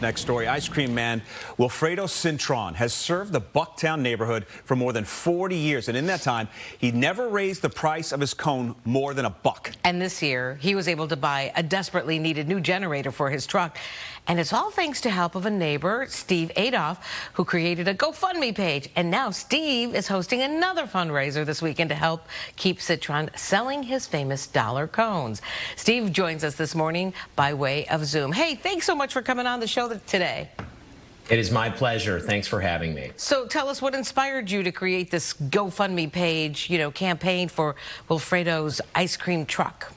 Next story, ice cream man Wilfredo Cintron has served the Bucktown neighborhood for more than 40 years. And in that time, he never raised the price of his cone more than $1. And this year, he was able to buy a desperately needed new generator for his truck. And it's all thanks to help of a neighbor, Steve Adolph, who created a GoFundMe page. And now Steve is hosting another fundraiser this weekend to help keep Cintron selling his famous dollar cones. Steve joins us this morning by way of Zoom. Hey, thanks so much for coming on the show today. It is my pleasure. Thanks for having me. So tell us what inspired you to create this GoFundMe page, campaign for Wilfredo's ice cream truck.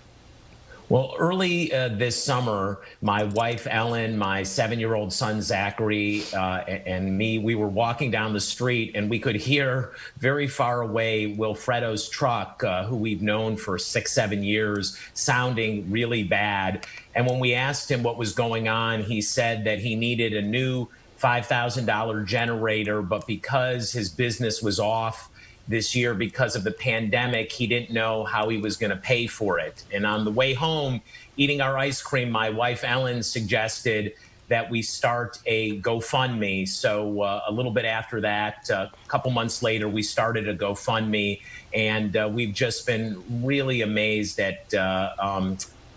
Well, early this summer, my wife, Ellen, my 7-year-old son, Zachary, and me, we were walking down the street and we could hear very far away Wilfredo's truck, who we've known for 6-7 years, sounding really bad. And when we asked him what was going on, he said that he needed a new $5,000 generator, but because his business was off this year because of the pandemic, he didn't know how he was going to pay for it. And on the way home, eating our ice cream, my wife Ellen suggested that we start a GoFundMe. So a little bit after that, a couple months later, we started a GoFundMe, and we've just been really amazed at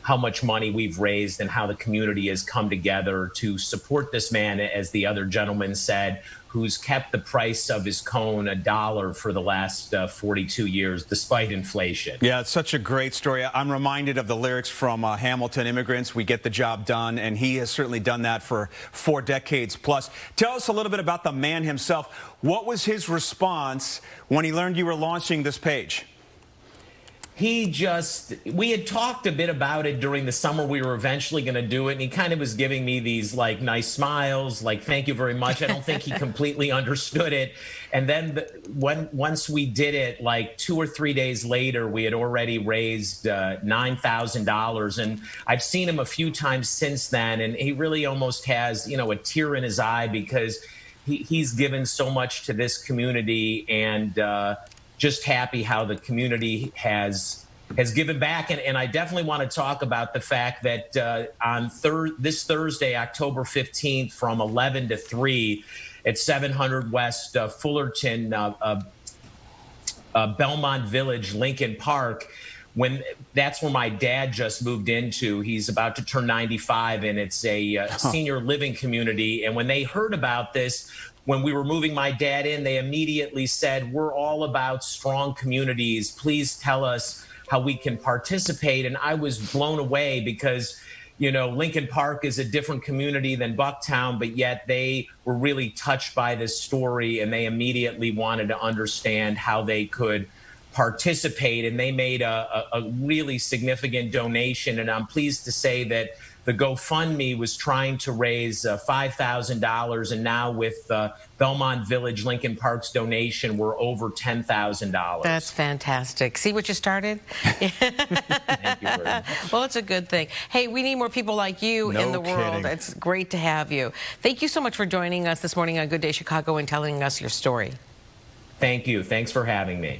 how much money we've raised and how the community has come together to support this man, as the other gentleman said, who's kept the price of his cone $1 for the last 42 years, despite inflation. Yeah, it's such a great story. I'm reminded of the lyrics from Hamilton, Immigrants, We Get the Job Done, and he has certainly done that for 4 decades plus. Tell us a little bit about the man himself. What was his response when he learned you were launching this page? We had talked a bit about it during the summer. We were eventually going to do it, and he kind of was giving me these like nice smiles, like thank you very much. I don't think he completely understood it. And then once we did it, like 2 or 3 days later, we had already raised $9,000. And I've seen him a few times since then, and he really almost has, a tear in his eye because he's given so much to this community, and just happy how the community has given back. And I definitely want to talk about the fact that on this Thursday, October 15th, from 11 to 3 at 700 West Fullerton, Belmont Village, Lincoln Park, that's where my dad just moved into. He's about to turn 95, and it's a senior living community. And when they heard about this, when we were moving my dad in, they immediately said, we're all about strong communities. Please tell us how we can participate. And I was blown away because, Lincoln Park is a different community than Bucktown, but yet they were really touched by this story, and they immediately wanted to understand how they could participate. And they made a really significant donation. And I'm pleased to say that the GoFundMe was trying to raise $5,000, and now with Belmont Village, Lincoln Park's donation, we're over $10,000. That's fantastic. See what you started? Thank you very much. Well, it's a good thing. Hey, we need more people like you in the world. It's great to have you. Thank you so much for joining us this morning on Good Day Chicago and telling us your story. Thank you. Thanks for having me.